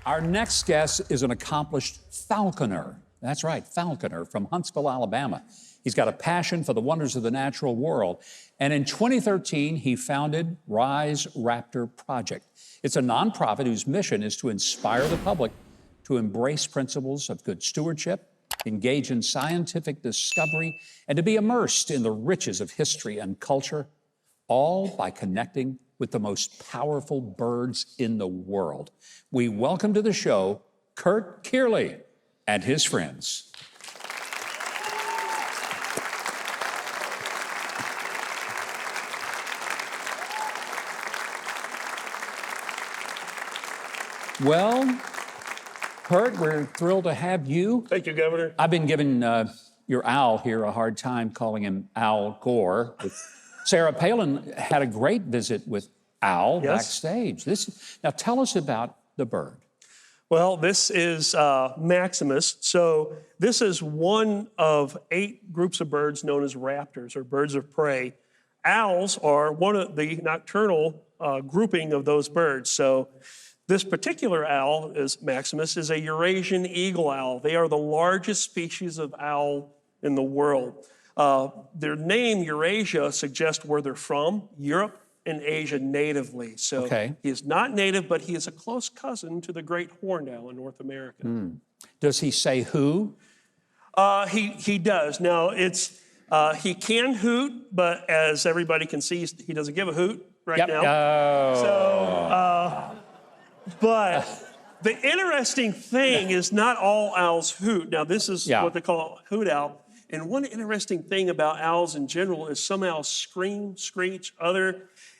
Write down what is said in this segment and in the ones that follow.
Our next guest is an accomplished falconer. That's right, falconer from Huntsville, Alabama. He's got a passion for the wonders of the natural world. And in 2013, he founded Rise Raptor Project. It's a nonprofit whose mission is to inspire the public to embrace principles of good stewardship, engage in scientific discovery, and to be immersed in the riches of history and culture, all by connecting with the most powerful birds in the world. We welcome to the show Curt Cearley and his friends. Well, Curt, we're thrilled to have you. Thank you, Governor. I've been giving your owl here a hard time, calling him Al Gore. Sarah Palin had a great visit with Al backstage. Now tell us about the bird. Well, this is Maximus. So this is one of 8 groups of birds known as raptors, or birds of prey. Owls are one of the nocturnal grouping of those birds. So this particular owl, Maximus, is a Eurasian eagle owl. They are the largest species of owl in the world. Their name, Eurasia, suggests where they're from, Europe and Asia natively. So he is not native, but he is a close cousin to the great horned owl in North America. Does he say who? He does. Now, he can hoot, but as everybody can see, he doesn't give a hoot right now. Oh. But the interesting thing is not all owls hoot. Now, this is what they call a hoot owl. And one interesting thing about owls in general is some owls scream, screech,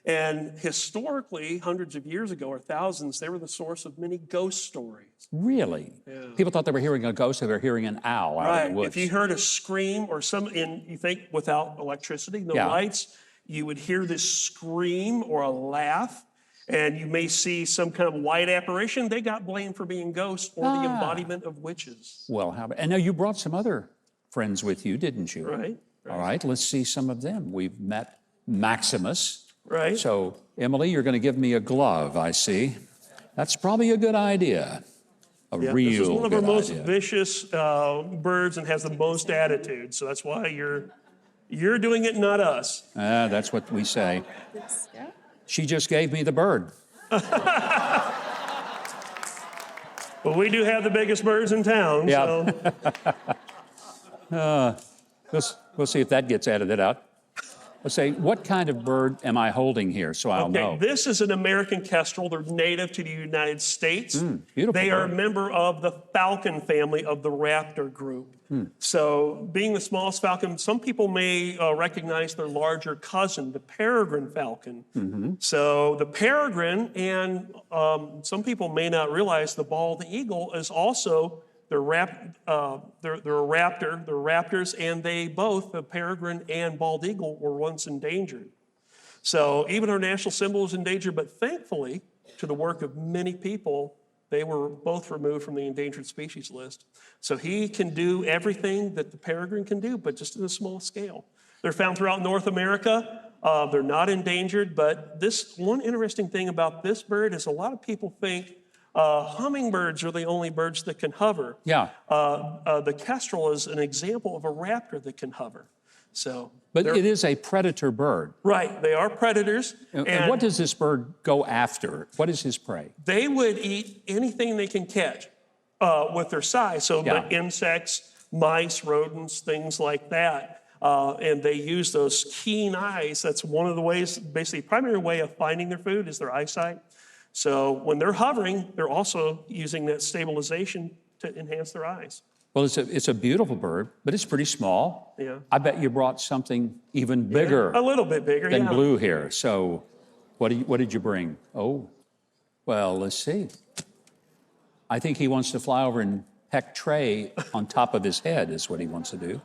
and historically, hundreds of years ago or thousands, they were the source of many ghost stories. Really? Yeah. People thought they were hearing a ghost, they were hearing an owl out of the woods. If you heard a scream or you think without electricity, no lights, you would hear this scream or a laugh, and you may see some kind of light apparition. They got blamed for being ghosts or the embodiment of witches. Well, and now you brought some other friends with you, didn't you? Right. All right, let's see some of them. We've met Maximus. Right. So, Emily, you're going to give me a glove, I see. That's probably a good idea. Real this is one of our most idea. vicious birds and has the most attitude. So that's why you're doing it, not us. That's what we say. She just gave me the bird. Well, we do have the biggest birds in town. Yeah. So. We'll see if that gets edited out. Let's say, what kind of bird am I holding here so I'll know? This is an American kestrel. They're native to the United States. Beautiful They are bird. a member of the falcon family of the raptor group. So being the smallest falcon, some people may recognize their larger cousin, the peregrine falcon. So the peregrine, and some people may not realize the bald eagle is also they're a raptor, they're raptors, and they both, the peregrine and bald eagle, were once endangered. So even our national symbol is endangered, but thankfully, to the work of many people, they were both removed from the endangered species list. So he can do everything that the peregrine can do, but just in a small scale. They're found throughout North America. They're not endangered, but this one interesting thing about this bird is a lot of people think hummingbirds are the only birds that can hover. The kestrel is an example of a raptor that can hover. But it is a predator bird. Right, they are predators. And what does this bird go after? What is his prey? They would eat anything they can catch with their size. So like insects, mice, rodents, things like that. And they use those keen eyes. That's one of the ways, basically, primary way of finding their food is their eyesight. So when they're hovering, they're also using that stabilization to enhance their eyes. Well, it's a beautiful bird, but it's pretty small. Yeah. I bet you brought something even bigger. A little bit bigger, than blue here. So what did you bring? Oh, well, let's see. I think he wants to fly over and peck Trey on top of his head is what he wants to do.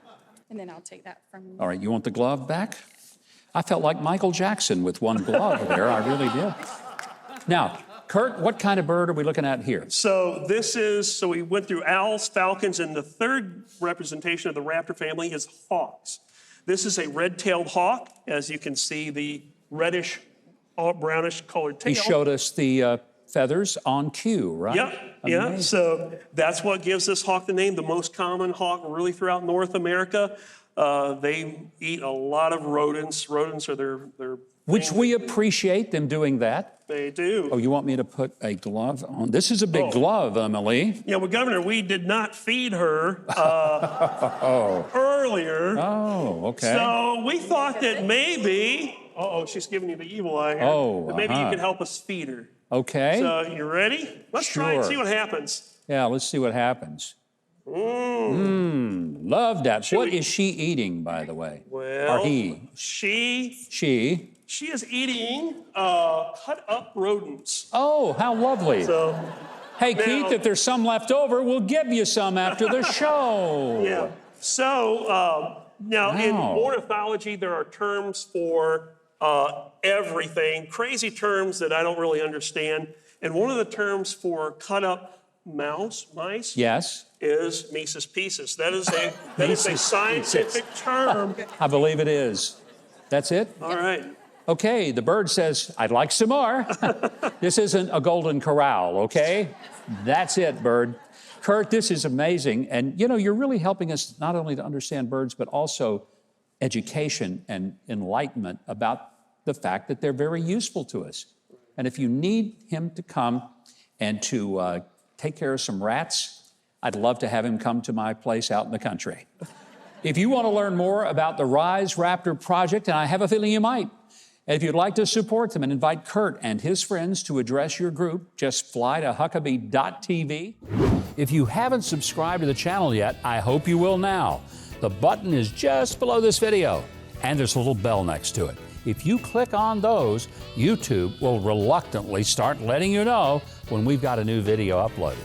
And then I'll take that from you. All right, you want the glove back? I felt like Michael Jackson with one glove there. I really did. Now, Curt, what kind of bird are we looking at here? So we went through owls, falcons, and the third representation of the raptor family is hawks. This is a red-tailed hawk. As you can see, the reddish, brownish colored tail. He showed us the feathers on cue, right? Yeah. Amazing. So that's what gives this hawk the name, the most common hawk really throughout North America. They eat a lot of rodents. Rodents are their Which we appreciate them doing that. They do. Oh, you want me to put a glove on? This is a big glove, Emily. Yeah, well, Governor, we did not feed her earlier. Oh, okay. So we thought that maybe, she's giving you the evil eye here. Oh, that maybe you could help us feed her. Okay. So you ready? Let's try and Sure. see what happens. Yeah, let's see what happens. Love that. What is she eating, by the way? Well, or he? She is eating cut up rodents. Oh, how lovely. So, Hey, Keith, if there's some left over, we'll give you some after the show. yeah. So now in Wow. ornithology, there are terms for everything, crazy terms that I don't really understand. And one of the terms for cut up mice Yes, is Mises pieces. That is a scientific term. I believe it is. That's it? All right. Okay, the bird says, I'd like some more. This isn't a golden corral, okay? That's it, bird. Curt, this is amazing. And you know, you're really helping us not only to understand birds, but also education and enlightenment about the fact that they're very useful to us. And if you need him to come and to take care of some rats, I'd love to have him come to my place out in the country. If you want to learn more about the Rise Raptor Project, and I have a feeling you might, and if you'd like to support them and invite Curt and his friends to address your group, just fly to Huckabee.tv. If you haven't subscribed to the channel yet, I hope you will now. The button is just below this video, and there's a little bell next to it. If you click on those, YouTube will reluctantly start letting you know when we've got a new video uploaded.